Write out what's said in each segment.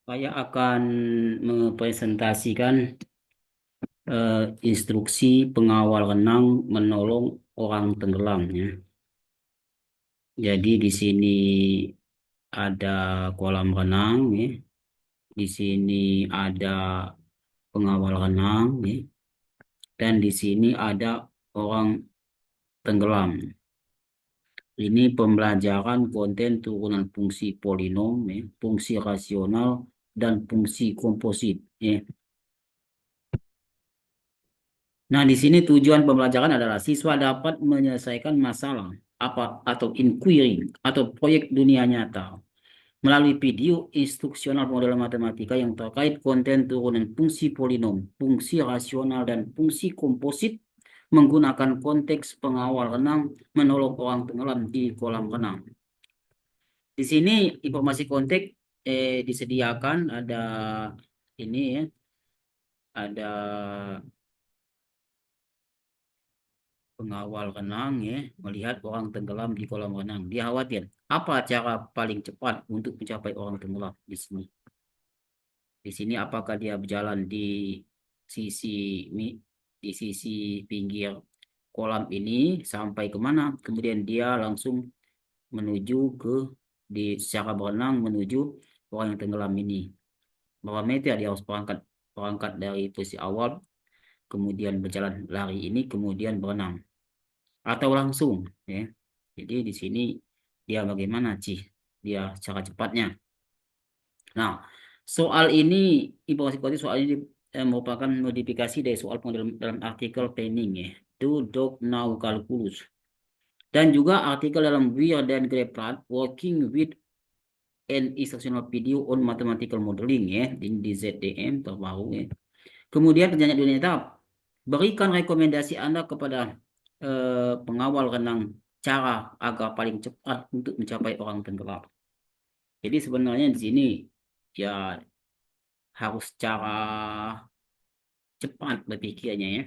Saya akan mempresentasikan instruksi pengawal renang menolong orang tenggelam ya. Jadi di sini ada kolam renang ya. Di sini ada pengawal renang ya. Dan di sini ada orang tenggelam. Ini pembelajaran konten turunan fungsi polinom ya, fungsi rasional dan fungsi komposit ya. Nah, di sini tujuan pembelajaran adalah siswa dapat menyelesaikan masalah apa atau inquiry atau proyek dunia nyata melalui video instruksional model matematika yang terkait konten turunan fungsi polinom, fungsi rasional dan fungsi komposit menggunakan konteks pengawal renang menolong orang tenggelam di kolam renang. Di sini informasi konteks disediakan ada ini ya, ada pengawal renang ya melihat orang tenggelam di kolam renang. Dia khawatir. Apa cara paling cepat untuk mencapai orang tenggelam di sini? Di sini apakah dia berjalan sisi di sisi pinggir kolam ini sampai kemana? Kemudian dia langsung menuju secara berenang menuju orang yang tenggelam ini. Berapa meter dia harus berangkat dari posisi awal, kemudian berjalan lari ini, kemudian berenang atau langsung ya. Jadi di sini dia bagaimana sih dia cara cepatnya. Nah, soal ini informasi kuantitatif soal ini merupakan modifikasi dari soal dalam artikel Penning ya. Do dog now calculus. Dan juga artikel dalam Weir dan Greplat working with an instructional video on mathematical modeling ya di ZDM terbaru ya. Kemudian pertanyaan dunia tahap berikan rekomendasi Anda kepada pengawal renang cara agar paling cepat untuk mencapai orang tenggelam. Jadi sebenarnya di sini ya harus cara cepat berpikirnya ya.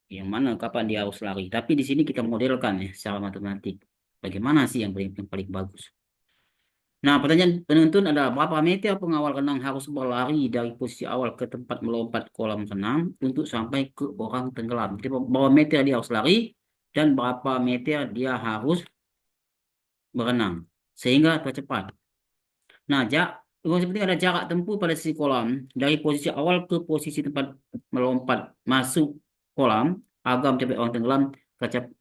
Yang mana kapan dia harus lari. Tapi di sini kita modelkan ya secara matematik. Bagaimana sih yang paling bagus? Nah, pertanyaan penuntun adalah berapa meter pengawal renang harus berlari dari posisi awal ke tempat melompat kolam renang untuk sampai ke orang tenggelam. Jadi berapa meter dia harus lari dan berapa meter dia harus berenang sehingga tercepat. Nah, yang penting ada jarak tempuh pada sisi kolam dari posisi awal ke posisi tempat melompat masuk kolam agar mencapai orang tenggelam tercepat,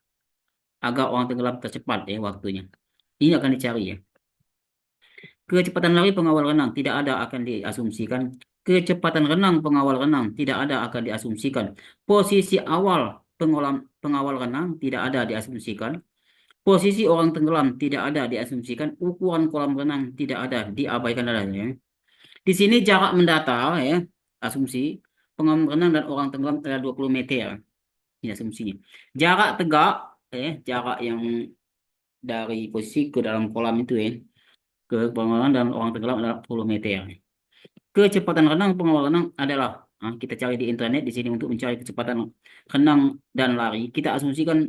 agar orang tenggelam tercepat ya waktunya. Ini akan dicari ya. Kecepatan lari pengawal renang tidak ada akan diasumsikan. Kecepatan renang pengawal renang tidak ada akan diasumsikan. Posisi awal pengawal renang tidak ada diasumsikan. Posisi orang tenggelam tidak ada diasumsikan. Ukuran kolam renang tidak ada diabaikan adanya. Di sini jarak mendatar ya, asumsi pengawan renang dan orang tenggelam adalah 20 meter. Ini asumsinya. Jarak tegak jarak yang dari posisi ke dalam kolam itu ya, ke pengawalan dan orang tenggelam adalah 10 meter. Kecepatan renang pengawal renang adalah kita cari di internet di sini untuk mencari kecepatan renang dan lari. Kita asumsikan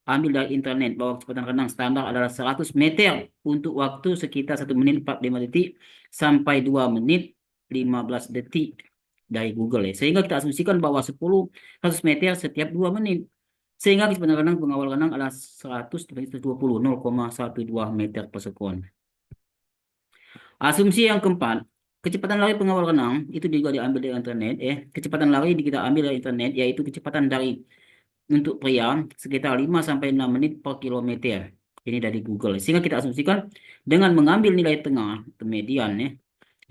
ambil dari internet bahwa kecepatan renang standar adalah 100 meter untuk waktu sekitar 1 menit 45 detik sampai 2 menit 15 detik dari Google ya. Sehingga kita asumsikan bahwa 100 meter setiap 2 menit. Sehingga kecepatan renang pengawal renang adalah 100 dibagi 120 0,12 meter per sekon. Asumsi yang keempat, kecepatan lari pengawal renang itu juga diambil dari internet ya. Kecepatan lari kita ambil dari internet yaitu kecepatan dari untuk pria sekitar 5 sampai 6 menit per kilometer. Ini dari Google. Sehingga kita asumsikan dengan mengambil nilai tengah atau median ya,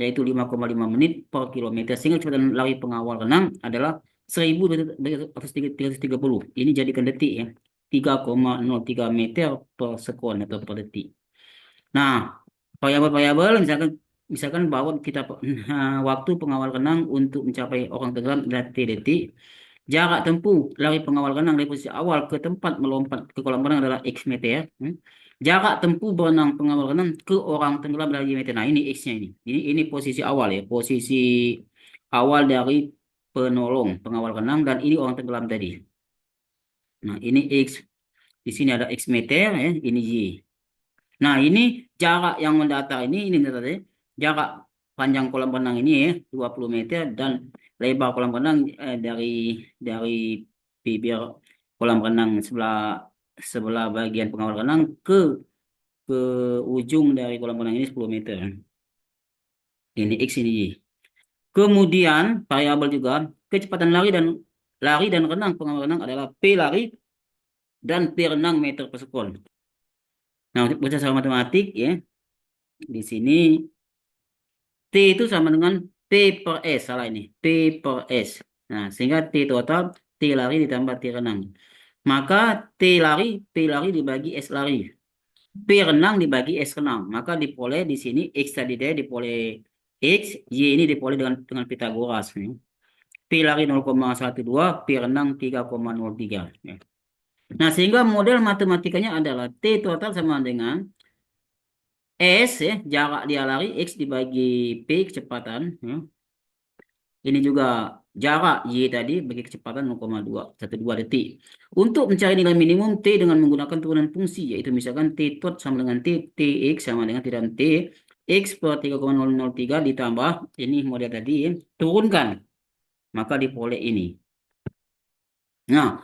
yaitu 5,5 menit per kilometer sehingga kecepatan lari pengawal renang adalah 1.330. Ini jadikan detik ya. 3,03 meter per sekon atau per detik. Nah, variabel-variabel misalkan misalkan bahwa kita waktu pengawal renang untuk mencapai orang tenggelam adalah T detik. Jarak tempuh lari pengawal renang dari posisi awal ke tempat melompat ke kolam renang adalah X meter. Jarak tempuh berenang pengawal renang ke orang tenggelam adalah Y meter. Nah, ini X-nya ini. Ini posisi awal ya, posisi awal dari penolong pengawal renang dan ini orang tenggelam tadi. Nah, ini X. Di sini ada X meter ya, ini Y. Nah, ini jarak yang mendatar ini tadi jarak panjang kolam renang ini ya 20 meter dan lebar kolam renang dari bibir kolam renang sebelah sebelah bagian pengawal renang ke ujung dari kolam renang ini 10 meter. Ini X ini Y. Kemudian variabel juga kecepatan lari dan renang pengawal renang adalah P lari dan P renang meter per sekon. Nah, untuk berdasarkan matematik ya, di sini T itu sama dengan T per S, salah ini, T per S. Nah, sehingga T total, T lari ditambah T renang. Maka P lari dibagi S lari. P renang dibagi S renang. Maka dipoleh di sini, X tadi dia dipoleh X, Y ini dipoleh dengan Pitagoras. Ya. P lari 0,12, P renang 3,03. Ya. Nah, sehingga model matematikanya adalah T total sama dengan S, ya, jarak dia lari, X dibagi P, kecepatan. Ya. Ini juga jarak Y tadi bagi kecepatan 0,212 detik. Untuk mencari nilai minimum T dengan menggunakan turunan fungsi, yaitu misalkan T tot sama dengan T, TX sama dengan T dan T, X per 3,003 ditambah, ini model tadi, ya, turunkan, maka dipoleh ini. Nah,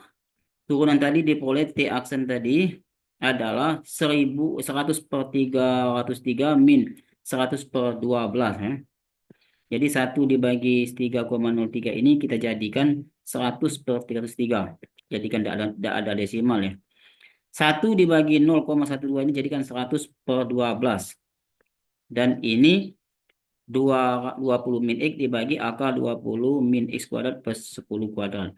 turunan tadi dipoleh T aksen tadi adalah 100 per 303 min 100 per 12. Ya. Jadi 1 dibagi 3,03 ini kita jadikan 100 per 303. Jadikan tidak ada desimal ya. 1 dibagi 0,12 ini jadikan 100 per 12. Dan ini 20 min X dibagi akar 20 min X kuadrat plus 10 kuadrat.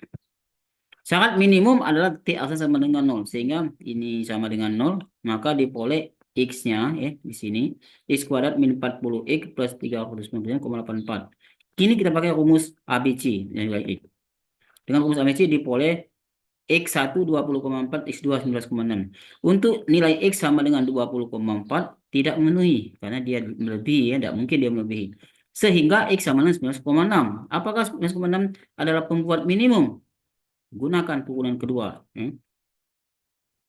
Syarat minimum adalah T aksen sama dengan 0. Sehingga ini sama dengan 0. Maka dipoleh X-nya ya di sini. X kuadrat min 40X plus 399,84. Kini kita pakai rumus ABC. Nilai X. Dengan rumus ABC dipoleh X1 20,4, X2 19,6. Untuk nilai X sama dengan 20,4 tidak memenuhi. Karena dia melebihi ya. Tidak mungkin dia melebihi. Sehingga X sama dengan 19,6. Apakah 19,6 adalah pembuat minimum? Gunakan turunan kedua.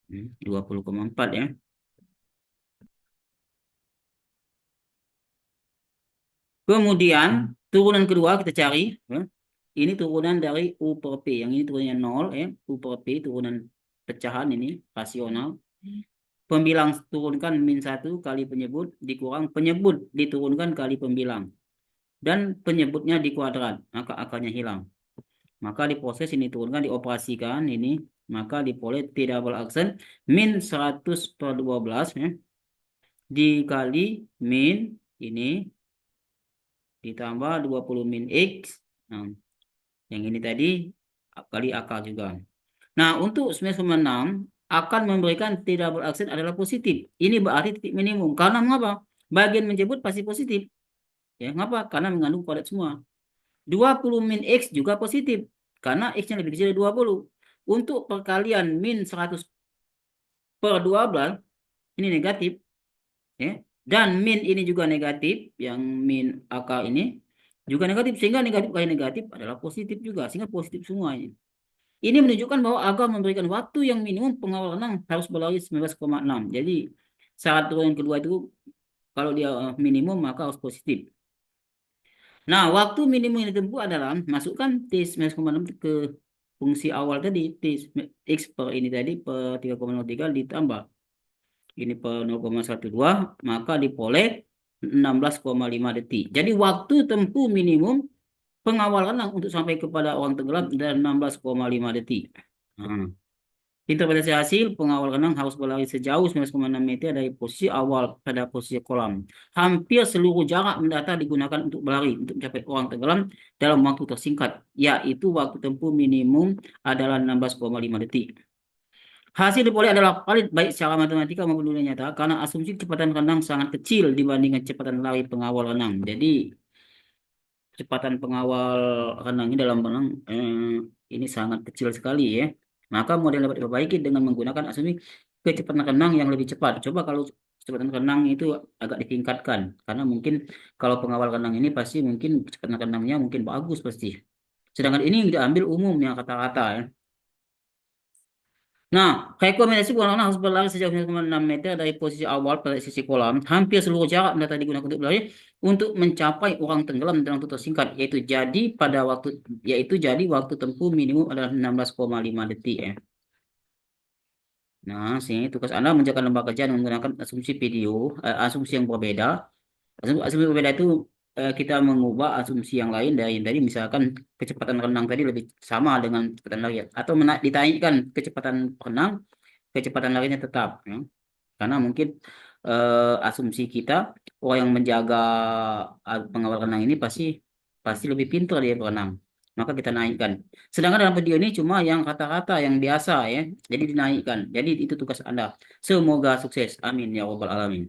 20,4 ya. Kemudian turunan kedua kita cari. Ya. Ini turunan dari U per P. Yang ini turunannya 0 ya. U per P turunan pecahan ini rasional. Pembilang turunkan min 1 kali penyebut dikurang penyebut diturunkan kali pembilang. Dan penyebutnya dikuadrat. Maka akarnya hilang. Maka diproses ini turunkan dioperasikan ini. Maka dipoleh T double aksen min 100 per 12 ya. Dikali min ini ditambah 20 min X. Nah, yang ini tadi kali akar juga. Nah, untuk 9,6 akan memberikan T double aksen adalah positif. Ini berarti titik minimum. Karena mengapa? Bagian menjemput pasti positif. Ya, mengapa? Karena mengandung kuadrat semua. 20 min X juga positif. Karena X-nya lebih kecil dari 20. Untuk perkalian min 100 per 12, ini negatif. Ya. Dan min ini juga negatif. Yang min AK ini juga negatif. Sehingga negatif kali negatif adalah positif juga. Sehingga positif semuanya. Ini menunjukkan bahwa agama memberikan waktu yang minimum pengawal renang harus berlari 19,6. Jadi syarat turun yang kedua itu kalau dia minimum maka harus positif. Nah, waktu minimum yang ditempuh adalah masukkan T 19,6 ke fungsi awal tadi T X per ini tadi per 3,03 ditambah ini per 0,12 maka dipoleh 16,5 detik. Jadi waktu tempuh minimum pengawal renang untuk sampai kepada orang tenggelam dan 16,5 detik. Nah, interpretasi hasil pengawal renang harus berlari sejauh 19,6 meter dari posisi awal pada posisi kolam. Hampir seluruh jarak mendatar digunakan untuk berlari untuk mencapai orang tenggelam dalam waktu tersingkat, yaitu waktu tempuh minimum adalah 16,5 detik. Hasil dipoleh adalah valid baik secara matematika maupun dunia nyata karena asumsi kecepatan renang sangat kecil dibandingkan kecepatan lari pengawal renang. Jadi kecepatan pengawal renang ini dalam renang ini sangat kecil sekali ya. Maka model dapat diperbaiki dengan menggunakan asumsi kecepatan renang yang lebih cepat. Coba kalau kecepatan renang itu agak ditingkatkan karena mungkin kalau pengawal renang ini pasti mungkin kecepatan renangnya mungkin bagus pasti. Sedangkan ini diambil umumnya kata-kata ya. Nah, rekomendasi pengguna harus berlari sejauh 0,6 meter dari posisi awal pada sisi kolam. Hampir seluruh jarak data digunakan untuk berlari untuk mencapai orang tenggelam dalam waktu tersingkat, yaitu waktu tempuh minimum adalah 16,5 detik ya. Nah, sini tugas Anda menjaga lembaga kerja dengan menggunakan asumsi yang berbeda. Asumsi berbeda itu kita mengubah asumsi yang lain dari misalkan kecepatan renang tadi lebih sama dengan kecepatan lari atau ditaikkan kecepatan renang, kecepatan larinya tetap ya. Karena mungkin asumsi kita orang yang menjaga pengawal renang ini pasti pasti lebih pintar dia berenang. Maka kita naikkan. Sedangkan dalam video ini cuma yang kata-kata yang biasa ya. Jadi dinaikkan. Jadi itu tugas Anda. Semoga sukses. Amin ya rabbal alamin.